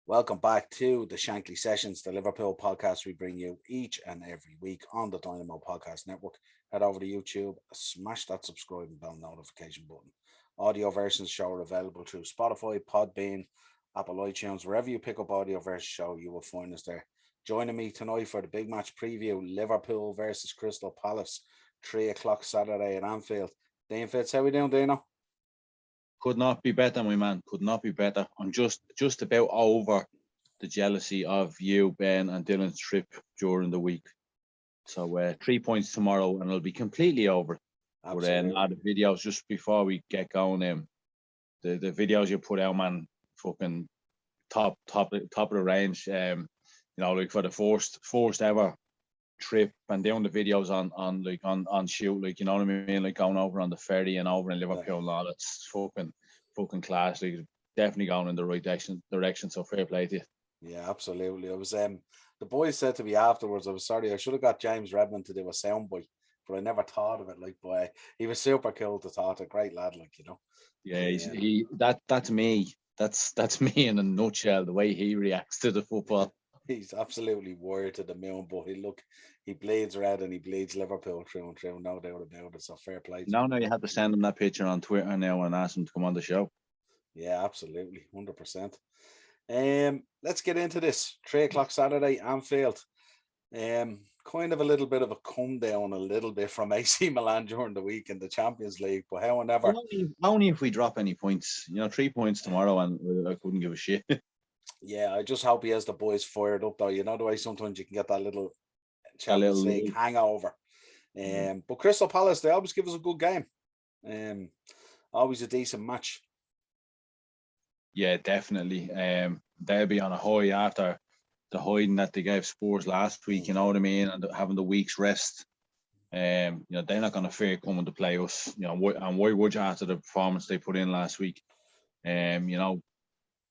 Welcome back to the Shankly Sessions, the Liverpool podcast we bring you each and every week on the Dynamo Podcast Network. Head over to YouTube, smash that subscribe and bell notification button. Audio versions show are available through Spotify, Podbean, Apple iTunes, wherever you pick up audio version show, you will find us there. Joining me tonight for the big match preview, Liverpool versus Crystal Palace, 3 o'clock Saturday at Anfield. Dean Fitz, how we doing, Dino? Could not be better, my man. Could not be better. I'm just about over the jealousy of you, Ben, and Dylan's trip during the week. So 3 points tomorrow, and it'll be completely over. Absolutely. But the videos just before we get going, the videos you put out, man, fucking top of the range. Like for the first ever trip, and doing the videos on shoot, like, you know what I mean, like going over on the ferry and over in Liverpool and all. It's fucking class. Like, definitely going in the right direction. So fair play to you. Yeah, absolutely. I was the boys said to me afterwards, I was sorry, I should have got James Redmond to do a soundbite, but I never thought of it. Like, boy, he was super cool to talk to. Great lad, like, you know. Yeah, that's me. That's me in a nutshell. The way he reacts to the football. He's absolutely wired to the moon, but he bleeds red and he bleeds Liverpool through and through, no doubt about it. So fair play. No, you had to send him that picture on Twitter now and ask him to come on the show. Yeah, absolutely, 100%. Let's get into this. 3 o'clock Saturday, Anfield. Kind of a little bit of a come down a little bit from AC Milan during the week in the Champions League, but however, only if we drop any points. 3 points tomorrow, and I couldn't give a shit. Yeah, I just hope he has the boys fired up, though. You know the way sometimes you can get that little Champions League hangover. But Crystal Palace, they always give us a good game. Always a decent match. Yeah, definitely. They'll be on a high after the hiding that they gave Spurs last week, you know what I mean, and having the week's rest. They're not going to fear coming to play us. And why would you after the performance they put in last week?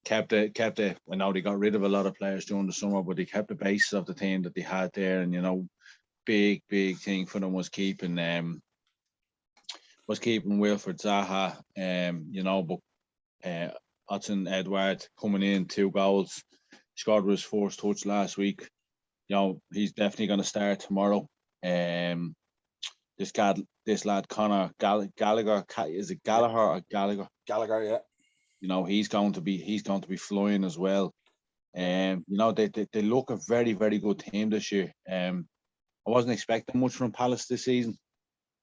Kept it. I know they got rid of a lot of players during the summer, but they kept the basis of the team that they had there. And big thing for them was keeping Wilfred Zaha. But Hudson Edward coming in 2 goals, scored with his first touch last week. He's definitely going to start tomorrow. This lad Conor Gallagher, is it Gallagher or Gallagher? Gallagher, yeah. He's going to be flying as well. They look a very, very good team this year. I wasn't expecting much from Palace this season.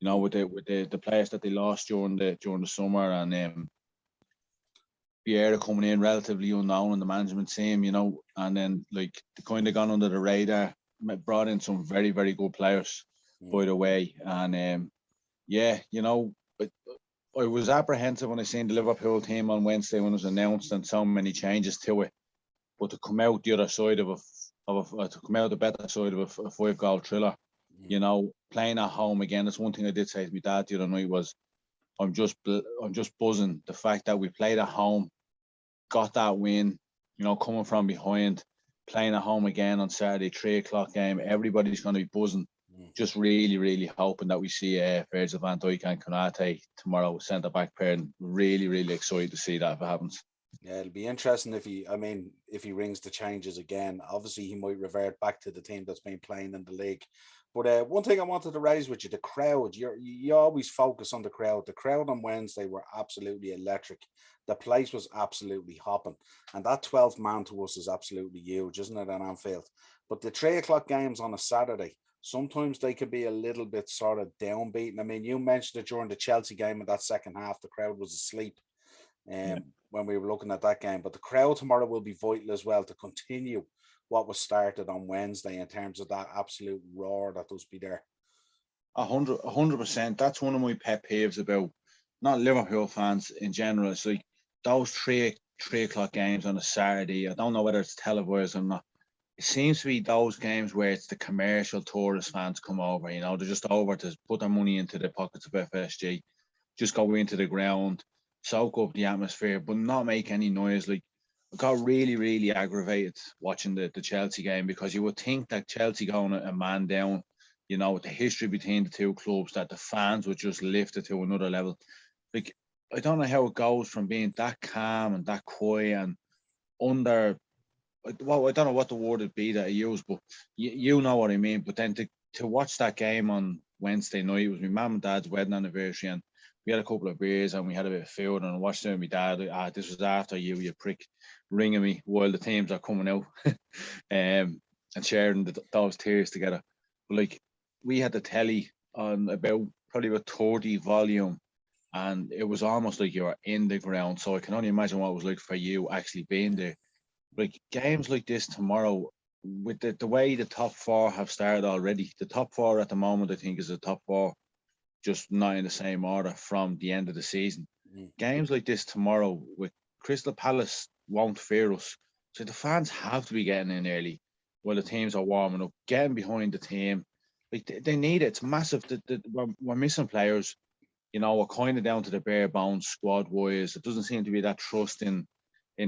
With the players that they lost during the summer, and Vieira coming in relatively unknown in the management team, and then like they kind of gone under the radar, brought in some very, very good players, by the way, and I was apprehensive when I seen the Liverpool team on Wednesday when it was announced and so many changes to it. But to come out the other side of the better side of a 5-goal thriller, playing at home again. That's one thing I did say to my dad the other night was, I'm just buzzing the fact that we played at home, got that win, coming from behind, playing at home again on Saturday, 3 o'clock game. Everybody's going to be buzzing. Just really, really hoping that we see Virgil van Dijk and Konate tomorrow, centre back pair, and really, really excited to see that if it happens. Yeah, it'll be interesting if he rings the changes again. Obviously, he might revert back to the team that's been playing in the league. But one thing I wanted to raise with you, the crowd. You always focus on the crowd. The crowd on Wednesday were absolutely electric. The place was absolutely hopping. And that 12th man to us is absolutely huge, isn't it, at Anfield? But the 3 o'clock games on a Saturday, sometimes they can be a little bit sort of downbeaten. I mean, you mentioned it during the Chelsea game in that second half. The crowd was asleep when we were looking at that game. But the crowd tomorrow will be vital as well to continue what was started on Wednesday in terms of that absolute roar that does be there. 100%. That's one of my pet peeves about not Liverpool fans in general. It's like those 3 o'clock games on a Saturday. I don't know whether it's televised or not. It seems to be those games where it's the commercial tourist fans come over. They're just over to put their money into the pockets of FSG, just go into the ground, soak up the atmosphere, but not make any noise. Like, I got really, really aggravated watching the Chelsea game, because you would think that Chelsea going a man down, with the history between the two clubs, that the fans would just lift it to another level. Like, I don't know how it goes from being that calm and that quiet and under well, I don't know what the word would be that I use, but you know what I mean. But then to watch that game on Wednesday night, it was my mum and dad's wedding anniversary, and we had a couple of beers and we had a bit of food, and I watched it with my dad. This was after you prick, ringing me while the teams are coming out, and sharing those tears together. But like, we had the telly on probably about 30 volume, and it was almost like you were in the ground. So I can only imagine what it was like for you actually being there. Like games like this tomorrow, with the way the top four have started already, the top four at the moment, I think, is the top four, just not in the same order from the end of the season. Games like this tomorrow with Crystal Palace won't fear us. So the fans have to be getting in early while the teams are warming up, getting behind the team. Like they need it. It's massive. We're missing players. We're kind of down to the bare bones squad wise. It doesn't seem to be that trust in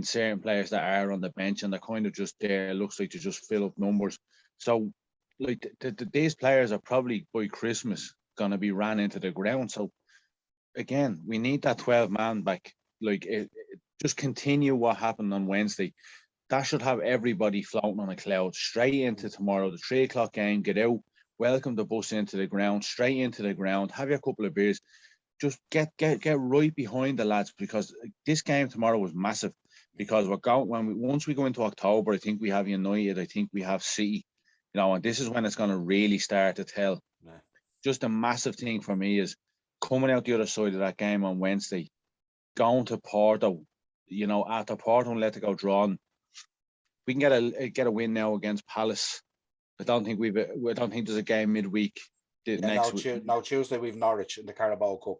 certain players that are on the bench, and they're kind of just there. It looks like to just fill up numbers. So, like these players are probably by Christmas going to be ran into the ground. So, again, we need that 12 man back. Like, just continue what happened on Wednesday. That should have everybody floating on a cloud straight into tomorrow, the 3 o'clock game. Get out, welcome the bus into the ground, straight into the ground, have your couple of beers. Just get right behind the lads, because this game tomorrow was massive. Because we're going once we go into October, I think we have United, I think we have City, and this is when it's going to really start to tell. Yeah. Just a massive thing for me is coming out the other side of that game on Wednesday, going to Porto, after Porto and let it go drawn, we can get a win now against Palace. I don't think there's a game midweek. Next week. No, Tuesday we've Norwich in the Carabao Cup.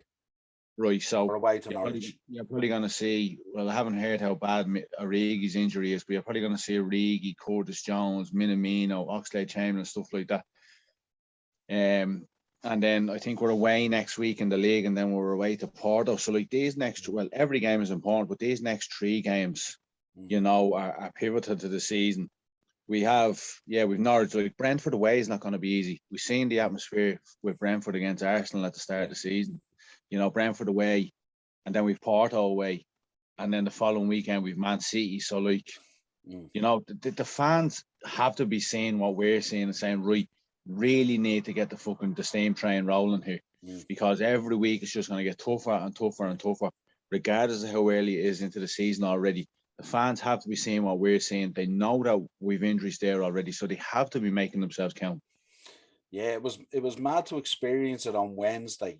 Right, so we're away to Norwich. You're probably going to see, well, I haven't heard how bad Origi's injury is, but you're probably going to see Origi, Curtis Jones, Minamino, Oxlade-Chamberlain, stuff like that. And then I think we're away next week in the league, and then we're away to Porto. So like every game is important, but these next 3 games, are pivotal to the season. We've Norwich. Like Brentford away is not going to be easy. We've seen the atmosphere with Brentford against Arsenal at the start of the season. Brentford away, and then we've Porto away, and then the following weekend we've Man City. So the fans have to be seeing what we're seeing and saying, right, really need to get the steam train rolling here, because every week it's just going to get tougher and tougher and tougher, regardless of how early it is into the season already. The fans have to be seeing what we're seeing. They know that we've injuries there already, so they have to be making themselves count. Yeah, it was mad to experience it on Wednesday.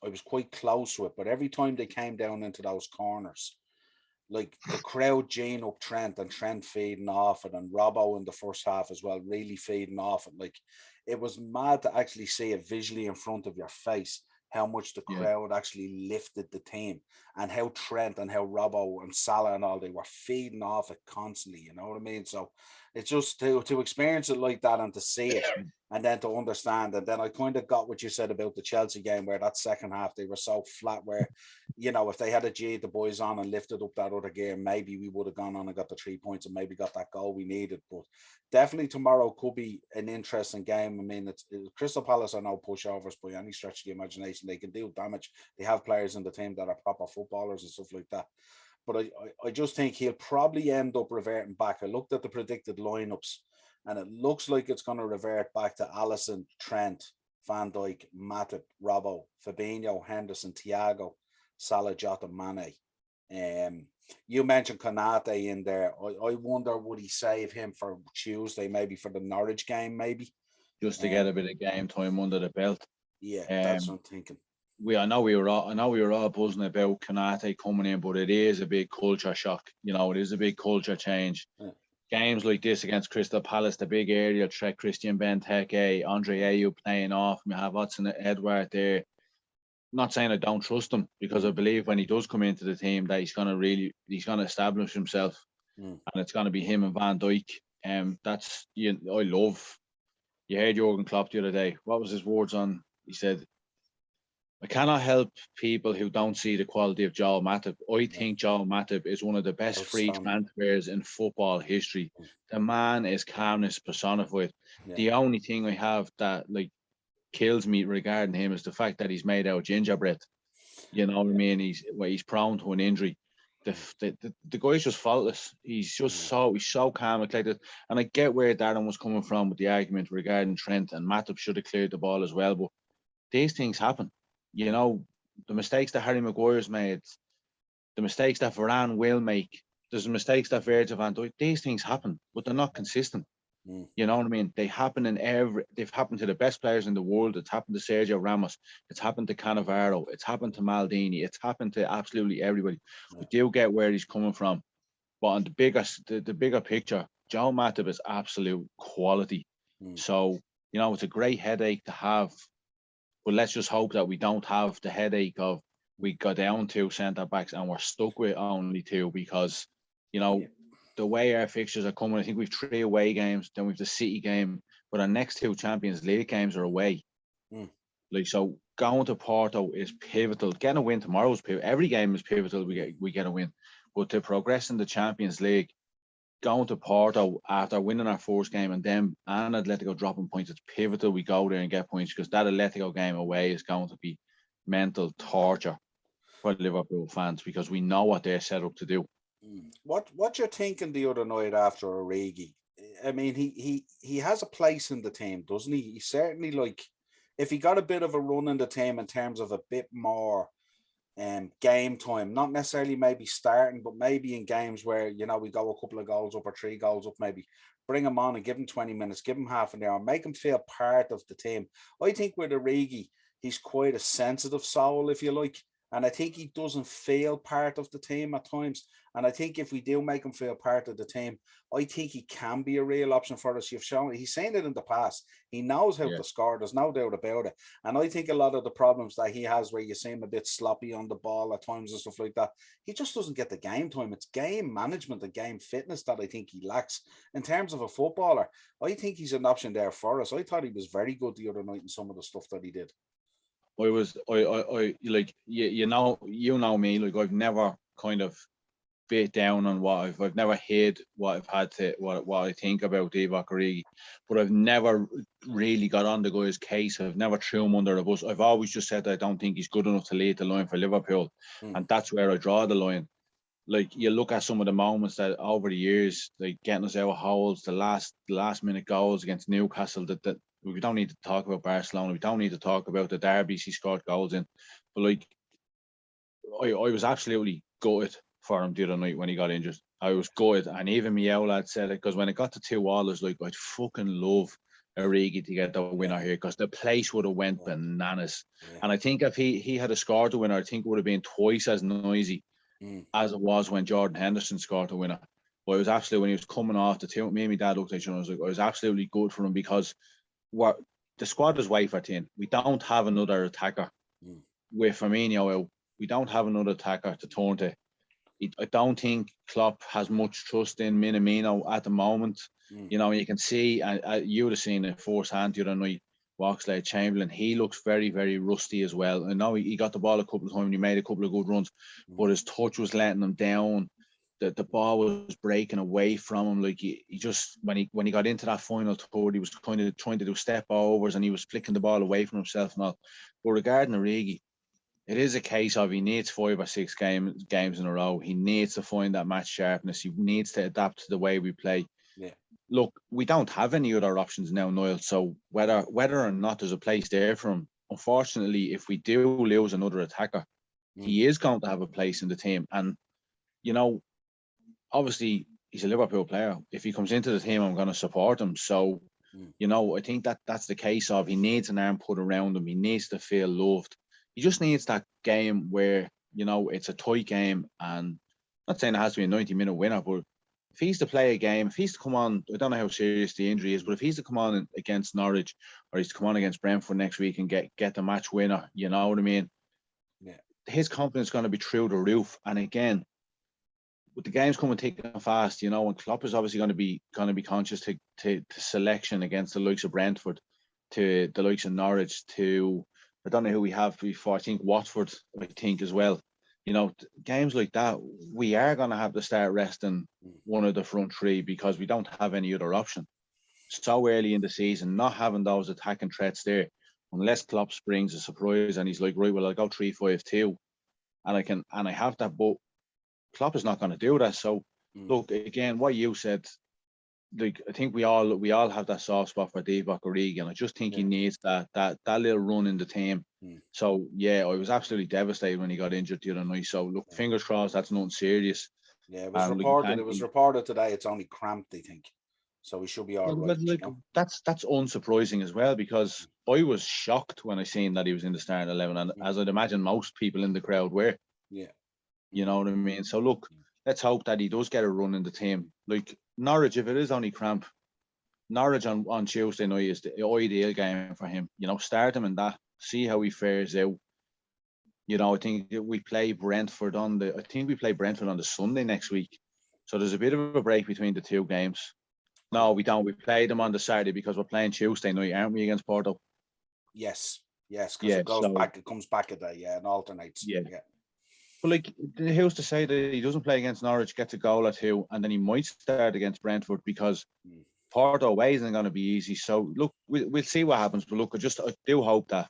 I was quite close to it, but every time they came down into those corners, like the crowd geeing up Trent, and Trent feeding off it, and Robbo in the first half as well, really feeding off it. Like, it was mad to actually see it visually in front of your face, how much the crowd actually lifted the team, and how Trent and how Robbo and Salah and all, they were feeding off it constantly, you know what I mean? So it's just to experience it like that, and to see it, and then to understand. And then I kind of got what you said about the Chelsea game, where that second half they were so flat, where if they had a G the boys on and lifted up that other game, maybe we would have gone on and got the 3 points and maybe got that goal we needed. But definitely tomorrow could be an interesting game. I mean, it's Crystal Palace are no pushovers by any stretch of the imagination. They can do damage. They have players in the team that are proper footballers and stuff like that. But I just think he'll probably end up reverting back. I looked at the predicted lineups, and it looks like it's going to revert back to Alisson, Trent, Van Dijk, Matip, Robbo, Fabinho, Henderson, Thiago, Salah, Jota, Mane. You mentioned Konate in there. I wonder, would he save him for Tuesday, maybe for the Norwich game, maybe? Just to get a bit of game time under the belt. Yeah, that's what I'm thinking. I know we were all buzzing about Konate coming in, but it is a big culture shock. It is a big culture change. Yeah. Games like this against Crystal Palace, the big aerial threat, Christian Benteke, Andre Ayew playing off. We have Watson Edward there. Not saying I don't trust him, because I believe when he does come into the team that he's going to establish himself, and it's going to be him and Van Dijk. That's I love. You heard Jurgen Klopp the other day. What was his words on? He said, I cannot help people who don't see the quality of Joel Matip. I think Joel Matip is one of the best free transfers in football history. The man is calmness personified. Yeah. The only thing I have that kills me regarding him is the fact that he's made out of gingerbread. You know what I mean? He's prone to an injury. The guy's just faultless. He's just he's so calm and collected. And I get where Darren was coming from with the argument regarding Trent, and Matip should have cleared the ball as well. But these things happen. You know, the mistakes that Harry Maguire's made, the mistakes that Varane will make, there's mistakes that Virgil van Dijk, these things happen, but they're not consistent. You know what I mean? They've happened to the best players in the world. It's happened to Sergio Ramos. It's happened to Cannavaro. It's happened to Maldini. It's happened to absolutely everybody. We do get where he's coming from. But on the bigger picture, Joe Matip is absolute quality. So, you know, it's a great headache to have. But let's just hope that we don't have the headache of we got down 2 centre backs and we're stuck with only 2, because, you know, the way our fixtures are coming, I think we've 3 away games, then we've the City game, but our next 2 Champions League games are away. Like, so going to Porto is pivotal. Getting a win tomorrow is pivotal. Every game is pivotal. We get a win, but to progress in the Champions League, going to Porto after winning our first game and Atletico dropping points, it's pivotal we go there and get points, because that Atletico game away is going to be mental torture for Liverpool fans, because we know what they're set up to do. What you're thinking the other night after Origi? I mean, he has a place in the team, doesn't he? He certainly, like, if he got a bit of a run in the team in terms of a bit more game time, not necessarily maybe starting, but maybe in games where, you know, we go a couple of goals up or 3 goals up, maybe bring him on and give him 20 minutes, give him half an hour, make him feel part of the team. I think with Origi, he's quite a sensitive soul, if you like. And I think he doesn't feel part of the team at times. And I think if we do make him feel part of the team, I think he can be a real option for us. You've shown he's seen it in the past. He knows how to score. There's no doubt about it. And I think a lot of the problems that he has, where you see him a bit sloppy on the ball at times and stuff like that, he just doesn't get the game time. It's game management and game fitness that I think he lacks. In terms of a footballer, I think he's an option there for us. I thought he was very good the other night in some of the stuff that he did. I like, you know me, like, I've never kind of bit down on I've never hid what I've had to what I think about Divock Origi, but I've never really got on the guy's case. I've never threw him under the bus. I've always just said that I don't think he's good enough to lead the line for Liverpool, and that's where I draw the line. Like, you look at some of the moments that over the years, like getting us out of holes, the last minute goals against Newcastle, that we don't need to talk about Barcelona. We don't need to talk about the derbies he scored goals in. But, like, I was absolutely gutted for him the other night when he got injured. I was gutted. And even Miel lad said it, because when it got to 2-2, I was like, I'd fucking love Origi to get the winner here, because the place would have went bananas. And I think if he had scored the winner, I think it would have been twice as noisy as it was when Jordan Henderson scored the winner. But it was absolutely, when he was coming off the two, me and my dad looked at each other, I was absolutely good for him, because the squad is way for 10. We don't have another attacker with Firmino out. We don't have another attacker to turn to. I don't think Klopp has much trust in Minamino at the moment. You know, you can see, you would have seen it firsthand the other night, Oxlade-Chamberlain, he looks very, very rusty as well. I know he got the ball a couple of times and he made a couple of good runs, but his touch was letting him down. The ball was breaking away from him. Like, he just, when he got into that final third, he was kind of trying to do step overs and he was flicking the ball away from himself and all. But regarding Origi, it is a case of he needs 5 or 6 games in a row. He needs to find that match sharpness. He needs to adapt to the way we play. Yeah. Look, we don't have any other options now, Niall. So whether or not there's a place there for him, unfortunately, if we do lose another attacker, he is going to have a place in the team. And, you know, obviously, he's a Liverpool player. If he comes into the team, I'm going to support him. So, you know, I think that's the case of he needs an arm put around him. He needs to feel loved. He just needs that game where, you know, it's a tight game. And I'm not saying it has to be a 90-minute winner, but if he's to play a game, if he's to come on, I don't know how serious the injury is, but if he's to come on against Norwich or he's to come on against Brentford next week and get the match winner, you know what I mean? Yeah. His confidence is going to be through the roof. And again, with the games coming thick and fast, you know, and Klopp is obviously going to be conscious to selection against the likes of Brentford, to the likes of Norwich, to, I don't know who we have before, I think Watford, I think as well. You know, games like that, we are going to have to start resting one of the front three because we don't have any other option. So early in the season, not having those attacking threats there, unless Klopp springs a surprise and he's like, right, well, I'll go 3-5-2, and I have that. But Klopp is not going to do that. So look, again, what you said, like, I think we all have that soft spot for Divock Origi, and I just think he needs that little run in the team. So yeah, I was absolutely devastated when he got injured the other night. So look, fingers crossed that's nothing serious. Yeah, it was reported. It was reported today. It's only cramped, I think, so we should be all right. Like, that's unsurprising as well, because I was shocked when I seen that he was in the starting 11, and as I'd imagine most people in the crowd were. Yeah, you know what I mean. So look, let's hope that he does get a run in the team. Like Norwich, if it is only cramp, Norwich on Tuesday night is the ideal game for him. You know, start him in that, see how he fares out. You know, I think we play Brentford on the Sunday next week. So there's a bit of a break between the two games. No, we don't. We play them on the Saturday because we're playing Tuesday night, aren't we, against Porto? Yes, because it goes back. It comes back a day, and alternates. Yeah. But like, who's to say that he doesn't play against Norwich, gets a goal or two, and then he might start against Brentford, because Porto away isn't going to be easy. So look, we'll see what happens. But look, I do hope that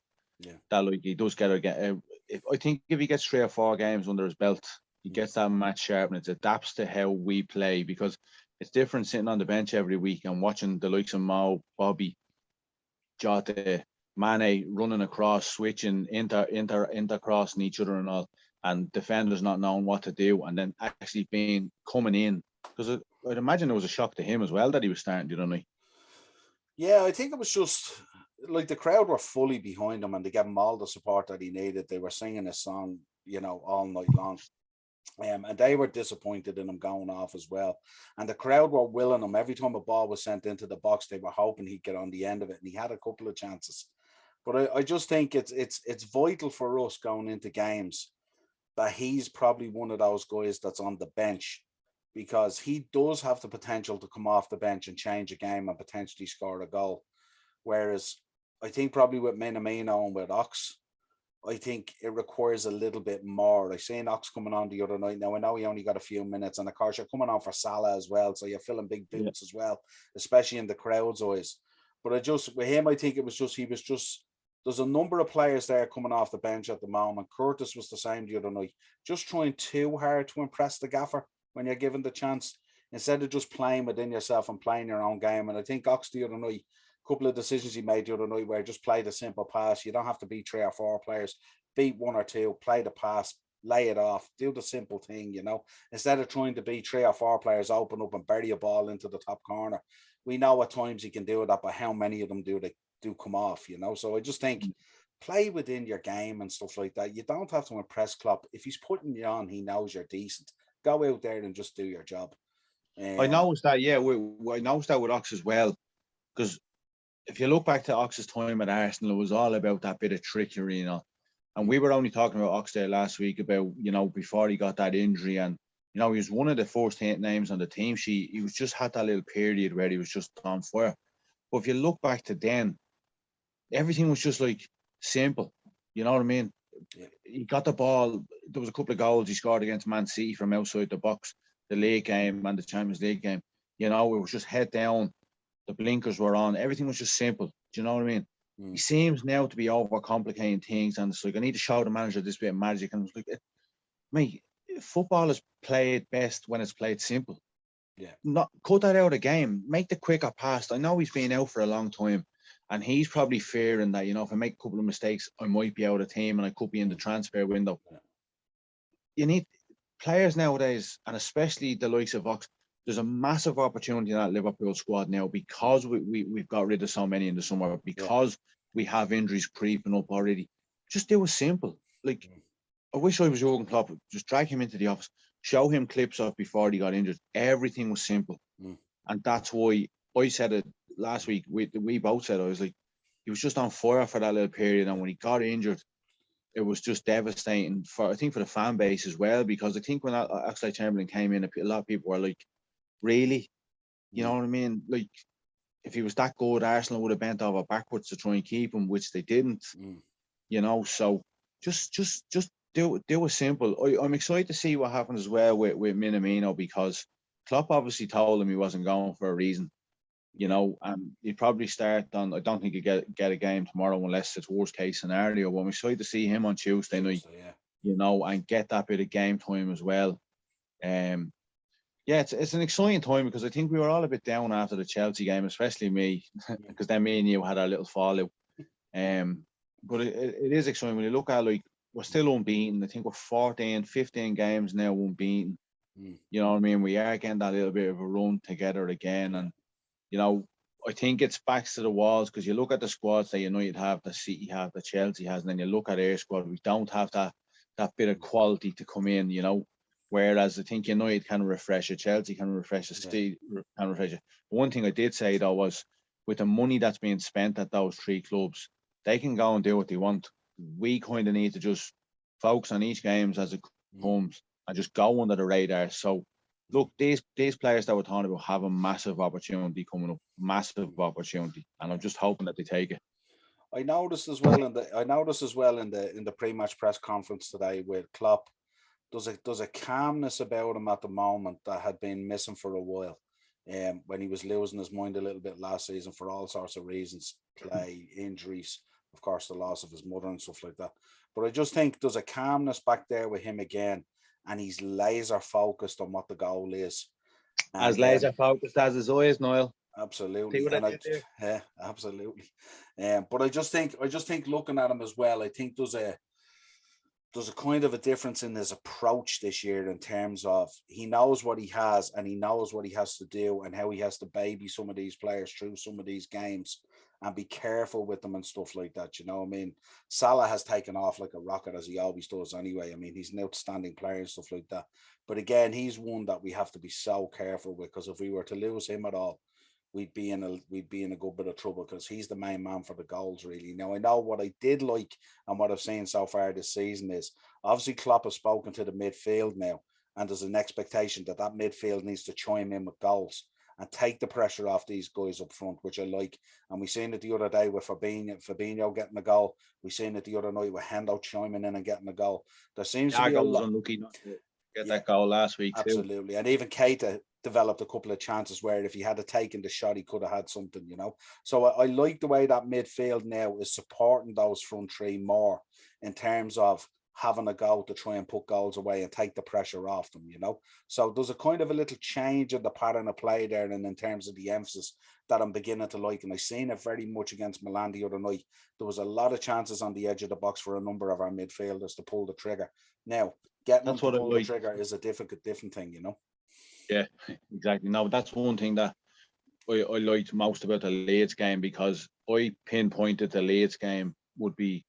like he does get again. I think if he gets 3 or 4 games under his belt, he gets that match sharpness, adapts to how we play, because it's different sitting on the bench every week and watching the likes of Mo, Bobby, Jota, Mane running across, switching, intercrossing each other and all, and defenders not knowing what to do, and then actually coming in, because I'd imagine it was a shock to him as well that he was starting, didn't he? Yeah, I think it was just like the crowd were fully behind him, and they gave him all the support that he needed. They were singing his song, all night long. And they were disappointed in him going off as well. And the crowd were willing him. Every time a ball was sent into the box, they were hoping he'd get on the end of it. And he had a couple of chances. But I just think it's vital for us going into games that he's probably one of those guys that's on the bench, because he does have the potential to come off the bench and change a game and potentially score a goal. Whereas I think probably with Minamino and with Ox, I think it requires a little bit more. I seen Ox coming on the other night. Now I know he only got a few minutes, and of course you're coming on for Salah as well, so you're filling big boots as well, especially in the crowd's eyes. But with him, I think there's a number of players there coming off the bench at the moment. Curtis was the same the other night, just trying too hard to impress the gaffer when you're given the chance, instead of just playing within yourself and playing your own game. And I think Ox the other night, couple of decisions he made the other night where just play the simple pass. You don't have to beat 3 or 4 players, beat 1 or 2, play the pass, lay it off, do the simple thing, instead of trying to beat 3 or 4 players, open up and bury a ball into the top corner. We know at times he can do that, but how many of them do come off, So I just think play within your game and stuff like that. You don't have to impress Klopp. If he's putting you on, he knows you're decent. Go out there and just do your job. I noticed that, I noticed that with Ox as well, because if you look back to Ox's time at Arsenal, it was all about that bit of trickery, And we were only talking about Ox there last week about, before he got that injury, and he was one of the first names on the team sheet. He was just had that little period where he was just on fire. But if you look back to then, everything was just like simple. You know what I mean? Yeah. He got the ball. There was a couple of goals he scored against Man City from outside the box, the league game and the Champions League game. It was just head down. The blinkers were on. Everything was just simple. Do you know what I mean? He seems now to be overcomplicating things, and it's like, I need to show the manager this bit of magic. And it's like, mate, football is played best when it's played simple. Yeah. Not cut that out of the game. Make the quicker pass. I know he's been out for a long time, and he's probably fearing that, if I make a couple of mistakes, I might be out of team and I could be in the transfer window. Yeah. You need players nowadays, and especially the likes of Ox. There's a massive opportunity in that Liverpool squad now, because we've got rid of so many in the summer, because we have injuries creeping up already. Just do it simple. Like, I wish I was Jurgen Klopp. Just drag him into the office, show him clips of before he got injured. Everything was simple. And that's why I said it last week. We both said, I was like, he was just on fire for that little period. And when he got injured, it was just devastating for the fan base as well, because I think when Oxlade-Chamberlain came in, a lot of people were like, really? You know what I mean? Like, if he was that good, Arsenal would have bent over backwards to try and keep him, which they didn't. So just do it simple. I'm excited to see what happens as well with Minamino, because Klopp obviously told him he wasn't going for a reason. And he'd probably start on. I don't think he'd get a game tomorrow unless it's worst case scenario. But I'm excited to see him on Tuesday night. And get that bit of game time as well. Yeah, it's an exciting time because I think we were all a bit down after the Chelsea game, especially me, because then me and you had our little fallout. But it is exciting when you look at, like, we're still unbeaten. I think we're 14, 15 games now unbeaten. You know what I mean? We are getting that little bit of a run together again. And, you know, I think it's backs to the walls because you look at the squads that United have, the City have, the Chelsea has, and then you look at our squad, we don't have that bit of quality to come in, you know. Whereas I think United can refresh it, Chelsea can refresh it, City can refresh it. One thing I did say, though, was with the money that's being spent at those three clubs, they can go and do what they want. We kind of need to just focus on each games as it comes and just go under the radar. So, look, these players that we're talking about have a massive opportunity coming up, massive opportunity, and I'm just hoping that they take it. I noticed as well in the pre-match press conference today with Klopp. There's a calmness about him at the moment that had been missing for a while. When he was losing his mind a little bit last season for all sorts of reasons, play, injuries, of course, the loss of his mother and stuff like that. But I just think there's a calmness back there with him again, and he's laser focused on what the goal is. And, as laser focused as his eyes, Niall. Absolutely, and absolutely. But I just think looking at him as well, I think there's a kind of a difference in his approach this year in terms of he knows what he has and he knows what he has to do and how he has to baby some of these players through some of these games and be careful with them and stuff like that. You know, I mean, Salah has taken off like a rocket as he always does anyway. I mean, he's an outstanding player and stuff like that. But again, he's one that we have to be so careful with because if we were to lose him at all, we'd be in a good bit of trouble because he's the main man for the goals, really. Now, I know what I did like and what I've seen so far this season is obviously Klopp has spoken to the midfield now, and there's an expectation that midfield needs to chime in with goals and take the pressure off these guys up front, which I like. And we seen it the other day with Fabinho getting a goal. We seen it the other night with Hendo chiming in and getting a goal. There seems to be a lot. Unlucky not to get that goal last week. Absolutely, and even Keita developed a couple of chances where if he had taken the shot, he could have had something, you know. So I like the way that midfield now is supporting those front three more in terms of having a go to try and put goals away and take the pressure off them, you know. So there's a kind of a little change in the pattern of play there, and in terms of the emphasis that I'm beginning to like, and I seen it very much against Milan the other night. There was a lot of chances on the edge of the box for a number of our midfielders to pull the trigger. Now, getting them to pull the trigger is a different thing, you know. Yeah, exactly. No, that's one thing that I liked most about the Leeds game because I pinpointed the Leeds game would be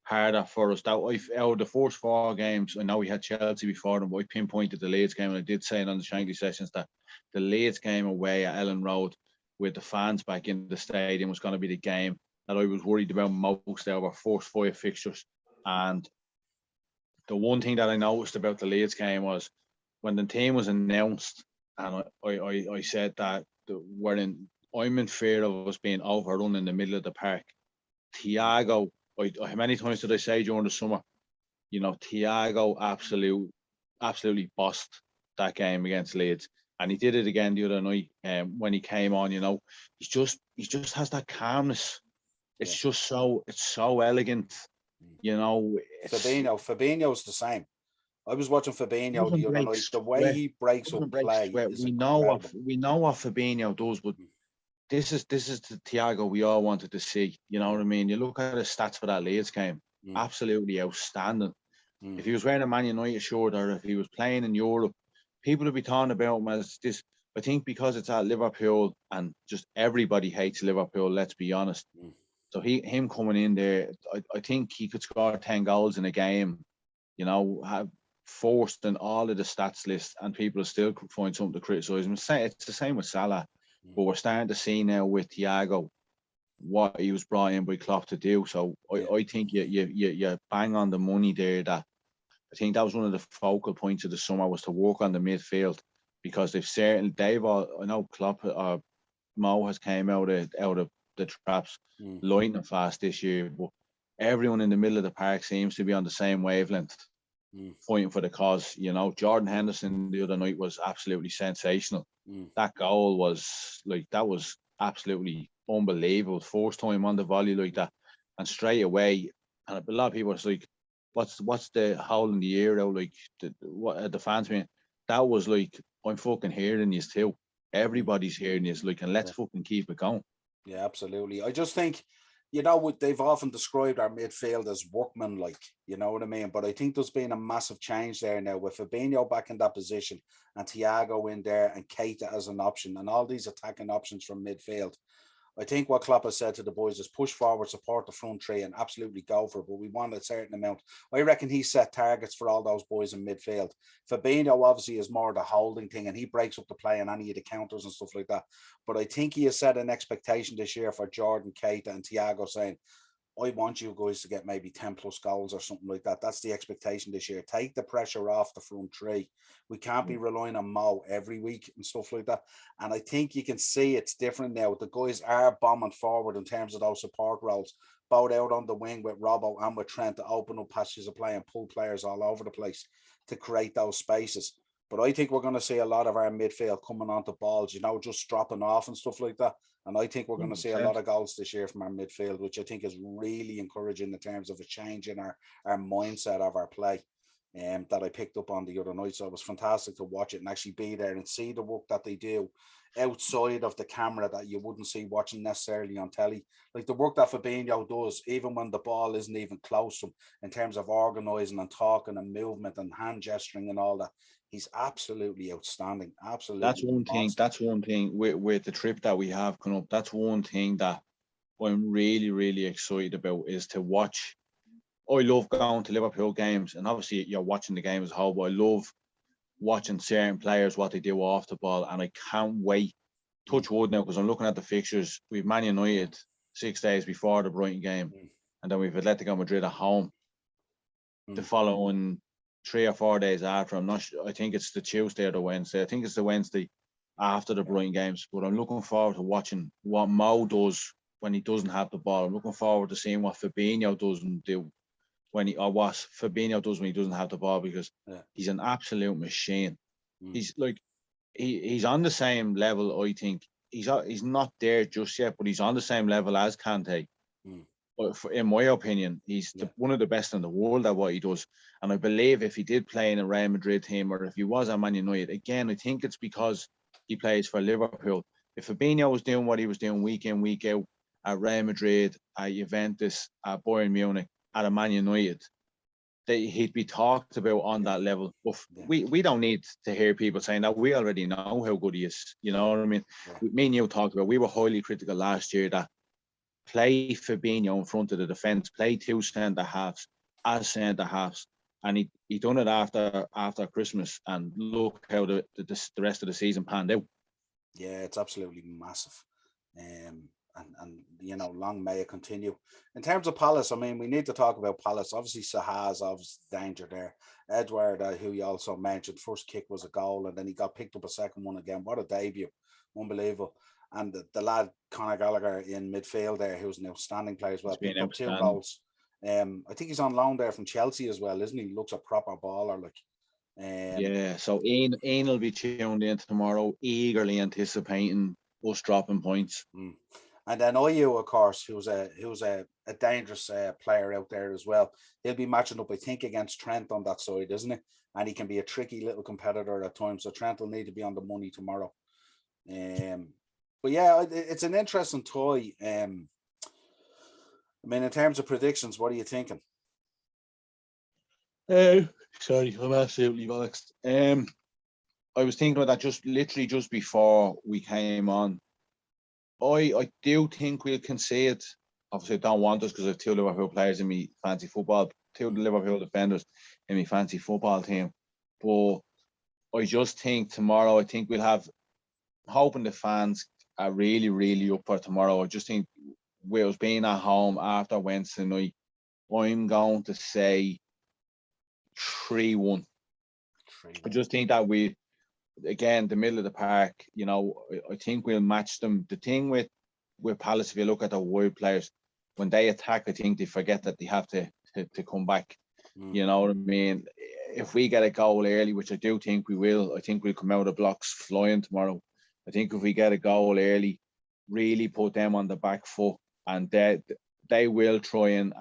harder for us. That out of the first four games, I know we had Chelsea before them, but I pinpointed the Leeds game, and I did say it on the Shankly sessions that the Leeds game away at Ellen Road with the fans back in the stadium was going to be the game that I was worried about most out of our first five fixtures. And the one thing that I noticed about the Leeds game was when the team was announced, and I said that I'm in fear of us being overrun in the middle of the park. Thiago, how many times did I say during the summer? You know, Thiago absolutely bossed that game against Leeds, and he did it again the other night. When he came on, you know, he just has that calmness. It's just so elegant. You know, Fabinho's the same. I was watching Fabinho the other night. The way he breaks up play is incredible. We know what Fabinho does, but this is the Thiago we all wanted to see. You know what I mean? You look at his stats for that Leeds game, absolutely outstanding. If he was wearing a Man United shirt or if he was playing in Europe, people would be talking about him as this. I think because it's at Liverpool and just everybody hates Liverpool, let's be honest. So him coming in there, I think he could score 10 goals in a game, you know, have forced in all of the stats list, and people still find something to criticise him. It's the same with Salah, but we're starting to see now with Thiago what he was brought in by Klopp to do. So I think you bang on the money there. That I think that was one of the focal points of the summer was to work on the midfield because I know Klopp Mo has came out of the traps lightning fast this year, but everyone in the middle of the park seems to be on the same wavelength, fighting for the cause. You know, Jordan Henderson the other night was absolutely sensational. That goal was absolutely unbelievable. First time on the volley like that, and straight away. And a lot of people was like, "What's the hole in the ear out?" Like the fans mean that was like, I'm fucking hearing you too. Everybody's hearing you, like, and let's fucking keep it going. Yeah, absolutely. I just think, you know, they've often described our midfield as workmanlike, you know what I mean? But I think there's been a massive change there now with Fabinho back in that position and Thiago in there and Keita as an option and all these attacking options from midfield. I think what Klopp has said to the boys is push forward, support the front three, and absolutely go for it. But we want a certain amount. I reckon he set targets for all those boys in midfield. Fabinho obviously is more the holding thing, and he breaks up the play and any of the counters and stuff like that. But I think he has set an expectation this year for Jordan, Keita, and Thiago, saying, I want you guys to get maybe 10 plus goals or something like that. That's the expectation this year. Take the pressure off the front three. We can't be relying on Mo every week and stuff like that. And I think you can see it's different now. The guys are bombing forward in terms of those support roles, both out on the wing with Robbo and with Trent to open up passages of play and pull players all over the place to create those spaces. But I think we're going to see a lot of our midfield coming onto balls, you know, just dropping off and stuff like that. And I think we're going to see a lot of goals this year from our midfield, which I think is really encouraging in terms of a change in our mindset of our play. That I picked up on the other night. So it was fantastic to watch it and actually be there and see the work that they do outside of the camera that you wouldn't see watching necessarily on telly. Like the work that Fabinho does, even when the ball isn't even close to him, in terms of organising and talking and movement and hand gesturing and all that. He's absolutely outstanding. Absolutely. That's one thing. That's one thing with the trip that we have coming up. That's one thing that I'm really, really excited about is to watch. I love going to Liverpool games, and obviously you're watching the game as a whole, but I love watching certain players, what they do off the ball, and I can't wait. Touch wood now, because I'm looking at the fixtures. We've Man United 6 days before the Brighton game, and then we've Atletico Madrid at home the following 3 or 4 days after. I'm not sure. I think it's the Tuesday or the Wednesday. I think it's the Wednesday after the Brighton games. But I'm looking forward to watching what Mo does when he doesn't have the ball. I'm looking forward to seeing what Fabinho doesn't do when what Fabinho does when he doesn't have the ball, because he's an absolute machine. He's like he's on the same level. I think he's not there just yet, but he's on the same level as Kante. But in my opinion, he's one of the best in the world at what he does. And I believe if he did play in a Real Madrid team, or if he was at Man United, again, I think it's because he plays for Liverpool. If Fabinho was doing what he was doing week in, week out at Real Madrid, at Juventus, at Bayern Munich, at a Man United, he'd be talked about on that level. But we don't need to hear people saying that. We already know how good he is. You know what I mean? Me and you talked about, we were highly critical last year that play Fabinho in front of the defence, play two centre halves as centre halves, and he done it after Christmas, and look how the rest of the season panned out. Yeah, it's absolutely massive, and you know, long may it continue. In terms of Palace, I mean, we need to talk about Palace. Obviously, Saha's obviously danger there. Edward, who you also mentioned, first kick was a goal, and then he got picked up a second one again. What a debut! Unbelievable. And the lad Conor Gallagher in midfield there, who's an outstanding player as well, picked up 2 goals. I think he's on loan there from Chelsea as well, isn't he? Looks a proper baller, like. Yeah, so Ian will be tuned in tomorrow, eagerly anticipating us dropping points. And then Ayew, of course, who's a dangerous player out there as well. He'll be matching up, I think, against Trent on that side, isn't he? And he can be a tricky little competitor at times. So Trent will need to be on the money tomorrow. But yeah, it's an interesting toy. I mean, in terms of predictions, what are you thinking? Sorry, I'm absolutely bollocks. I was thinking about that just before we came on. I do think we'll concede. Obviously, I don't want us because I have 2 Liverpool players in me fancy football, 2 Liverpool defenders in me fancy football team. But I just think tomorrow, I think we'll have, hoping the fans are really, really up for tomorrow. I just think with us being at home after Wednesday night, I'm going to say 3-1. I just think that we, again, the middle of the park, you know, I think we'll match them. The thing with Palace, if you look at the wide players, when they attack, I think they forget that they have to come back. You know what I mean? If we get a goal early, which I do think we will, I think we'll come out of blocks flying tomorrow. I think if we get a goal early, really put them on the back foot, and they will try and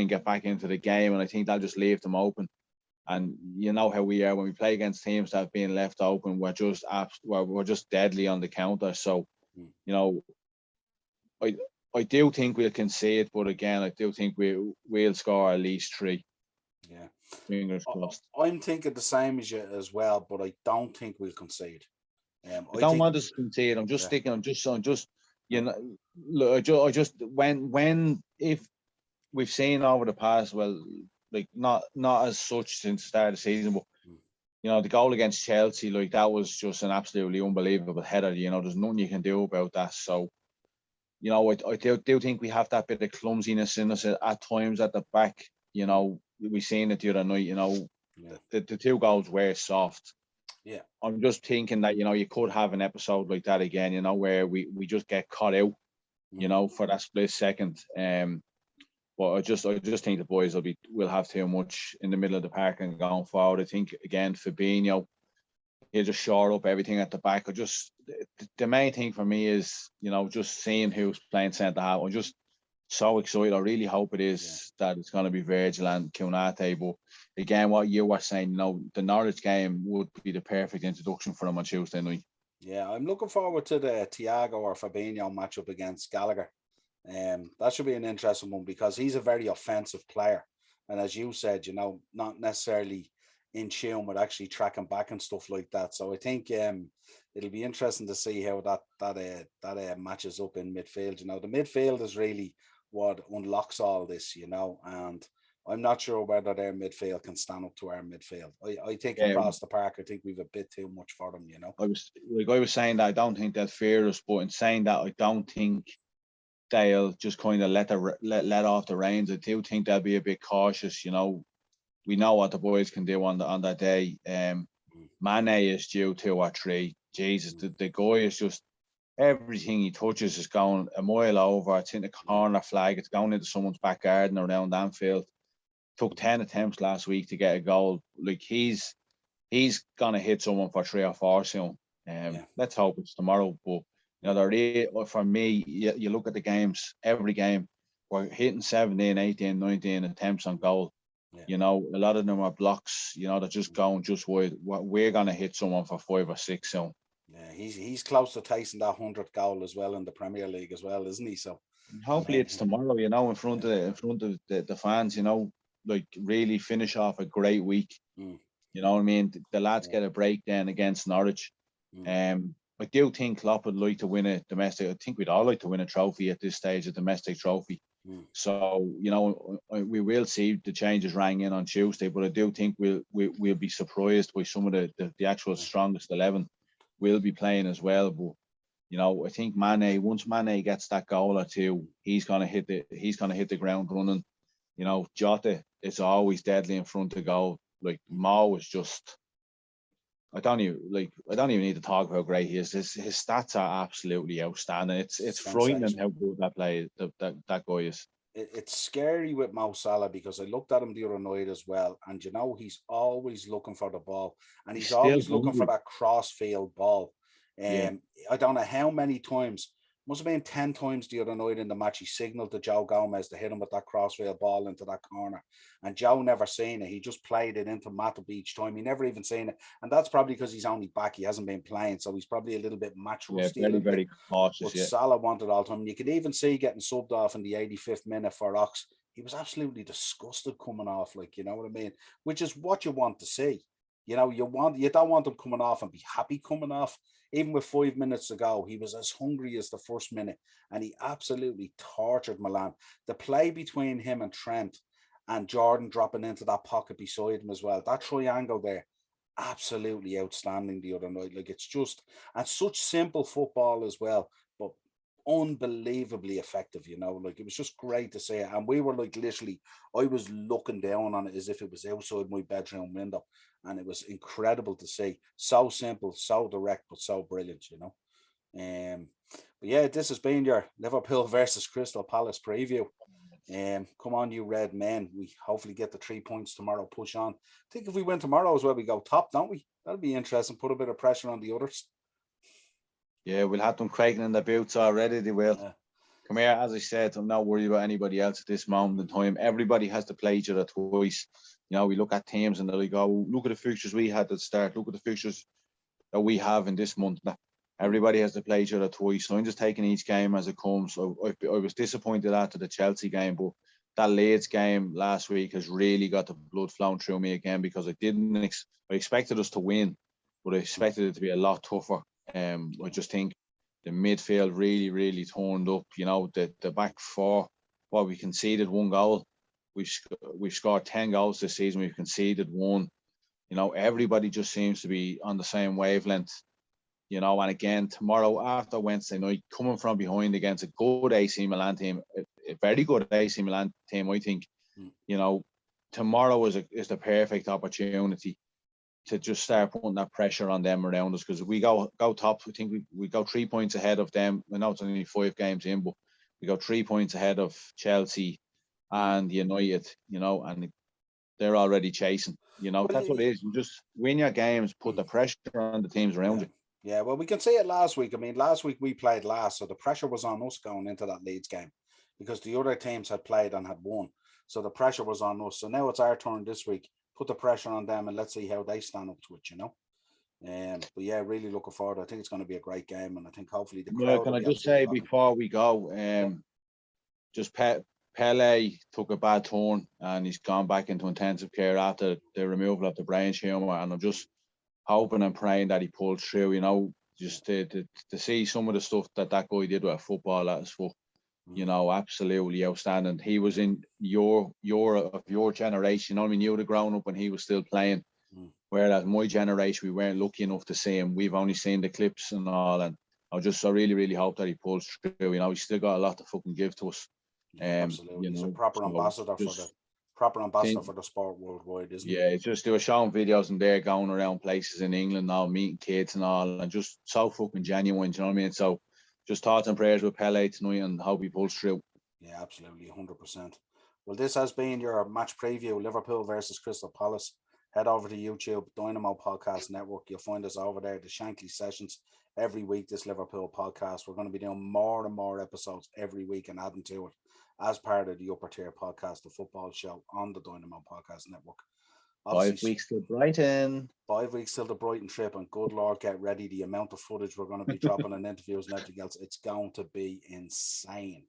get back into the game, and I think that'll just leave them open. And you know how we are when we play against teams that have been left open. We're just deadly on the counter. So, you know, I do think we'll concede, but again, I do think we'll score at least 3. Yeah, fingers crossed. I'm thinking the same as you as well, but I don't think we'll concede. I don't want us to concede. I'm just sticking. I'm just. You know, look, I just when if we've seen over the past, well, like not as such since the start of the season, but you know, the goal against Chelsea, like that was just an absolutely unbelievable header. You know, there's nothing you can do about that. So, you know, I do think we have that bit of clumsiness in us at times at the back. You know, we seen it the other night. You know, the 2 goals were soft. Yeah, I'm just thinking that, you know, you could have an episode like that again, you know, where we just get caught out, you know, for that split second. But I just think the boys will have too much in the middle of the park and going forward. I think again, Fabinho, he'll just shore up everything at the back. The main thing for me is, you know, just seeing who's playing centre half. I'm just so excited. I really hope it is that it's going to be Virgil and Konate. But again, what you were saying, you know, the Norwich game would be the perfect introduction for them on Tuesday night. Yeah, I'm looking forward to the Thiago or Fabinho matchup against Gallagher. That should be an interesting one because he's a very offensive player, and as you said, you know, not necessarily in tune with actually tracking back and stuff like that. So I think it'll be interesting to see how that matches up in midfield. You know, the midfield is really what unlocks all this, you know, and I'm not sure whether their midfield can stand up to our midfield. I think across the park, I think we've a bit too much for them, you know. I was saying that I don't think they'll fear us, but in saying that, I don't think they'll just kind of let off the reins. I do think they'll be a bit cautious. You know, we know what the boys can do on that day. Mane is due 2 or 3. Jesus, the guy is just everything he touches is going a mile over. It's in the corner flag. It's going into someone's back garden around Anfield. Took 10 attempts last week to get a goal. Like he's gonna hit someone for 3 or 4 soon. Let's hope it's tomorrow. But you know, for me, you look at the games. Every game, we're hitting 17, 18, 19 attempts on goal. You know, a lot of them are blocks. You know, they're just going just wide. We're gonna hit someone for 5 or 6 soon. Yeah, he's close to tasting that 100th goal as well in the Premier League as well, isn't he? So hopefully it's tomorrow. You know, in front of the fans. You know, like really finish off a great week. You know what I mean? The lads get a break then against Norwich. I do think Klopp would like to win a domestic. I think we'd all like to win a trophy at this stage, a domestic trophy. So, you know, we will see the changes rang in on Tuesday, but I do think we'll be surprised by some of the actual strongest 11 will be playing as well. But, you know, I think once Mane gets that goal or 2, he's gonna hit the ground running. You know, Jota is always deadly in front of goal. Like Mo is just, I don't even need to talk about how great he is. His stats are absolutely outstanding. It's frightening how good that guy is. It's scary with Mo Salah because I looked at him the other night as well, and you know he's always looking for the ball, and he's always looking for that cross-field ball. I don't know how many times. Must have been 10 times the other night in the match. He signaled to Joe Gomez to hit him with that crossfield ball into that corner. And Joe never seen it. He just played it into Matip each time. He never even seen it. And that's probably because he's only back. He hasn't been playing. So he's probably a little bit match rusty. Yeah, very cautious. But Salah wanted all the time. You could even see getting subbed off in the 85th minute for Ox. He was absolutely disgusted coming off. Like, you know what I mean? Which is what you want to see. You know, you don't want him coming off and be happy coming off. Even with 5 minutes to go, he was as hungry as the first minute, and he absolutely tortured Milan. The play between him and Trent and Jordan dropping into that pocket beside him as well, that triangle there, absolutely outstanding the other night. Like, it's just, and such simple football as well, but unbelievably effective, you know. Like, it was just great to see it. And we were like, literally, I was looking down on it as if it was outside my bedroom window, and it was incredible to see. So simple, so direct, but so brilliant, you know. But yeah, this has been your Liverpool versus Crystal Palace preview. Come on, you red men. We hopefully get the 3 points tomorrow. Push on. I think if we win tomorrow as well, we go top, don't we? That'll be interesting. Put a bit of pressure on the others. Yeah, we'll have them cracking in their boots already. They will. come here, as I said, I'm not worried about anybody else at this moment in time. Everybody has to play each other twice. You know, we look at teams and they go, look at the fixtures we had at the start. Look at the fixtures that we have in this month. Everybody has to play each other twice. So I'm just taking each game as it comes. So I was disappointed after the Chelsea game, but that Leeds game last week has really got the blood flowing through me again, because I expected us to win, but I expected it to be a lot tougher. I just think the midfield really, really turned up. You know, the back four, well, we conceded 1 goal. We've scored 10 goals this season. We've conceded 1. You know, everybody just seems to be on the same wavelength. You know, and again, tomorrow after Wednesday night, coming from behind against a good AC Milan team, a very good AC Milan team, I think, you know, tomorrow is the perfect opportunity to just start putting that pressure on them around us, because if we go top, I think we go 3 points ahead of them. I know it's only 5 games in, but we go 3 points ahead of Chelsea and United, you know, and they're already chasing. You know, that's what it is. You just win your games, put the pressure on the teams around you. Yeah, well, we can see it last week. I mean, last week we played last, so the pressure was on us going into that Leeds game because the other teams had played and had won. So the pressure was on us. So now it's our turn this week. Put the pressure on them and let's see how they stand up to it, you know. But yeah, really looking forward. I think it's going to be a great game, and I think hopefully the crowd. Can I just say before we go, just Pele took a bad turn and he's gone back into intensive care after the removal of the brain tumor, and I'm just hoping and praying that he pulls through. You know, just to see some of the stuff that guy did with football at his foot, you know, absolutely outstanding. He was in your generation. You know, I mean, you would have grown up when he was still playing. Whereas my generation, we weren't lucky enough to see him. We've only seen the clips and all. And I really, really hope that he pulls through. You know, he's still got a lot to fucking give to us. Absolutely, he's a proper ambassador for the sport worldwide, isn't he? Yeah, it's just they were showing videos and they're going around places in England now, meeting kids and all, and just so fucking genuine. Do you know what I mean? So, just thoughts and prayers with Pele tonight and hope he pulls through. Yeah, absolutely, 100%. Well, this has been your match preview: Liverpool versus Crystal Palace. Head over to YouTube, Dynamo Podcast Network. You'll find us over there, the Shankly Sessions, every week. This Liverpool podcast. We're going to be doing more and more episodes every week and adding to it as part of the Upper Tier Podcast, the football show on the Dynamo Podcast Network. Obviously, 5 weeks till Brighton. 5 weeks till the Brighton trip, and good Lord, get ready. The amount of footage we're going to be dropping and interviews and everything else, it's going to be insane.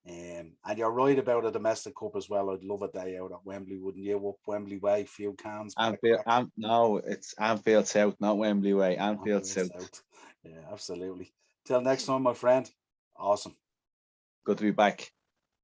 And you're right about a domestic cup as well. I'd love a day out at Wembley, wouldn't you? Up Wembley Way, few cans. No, it's Anfield South, not Wembley Way. Anfield South. Yeah, absolutely. Till next time, my friend. Awesome. Good to be back.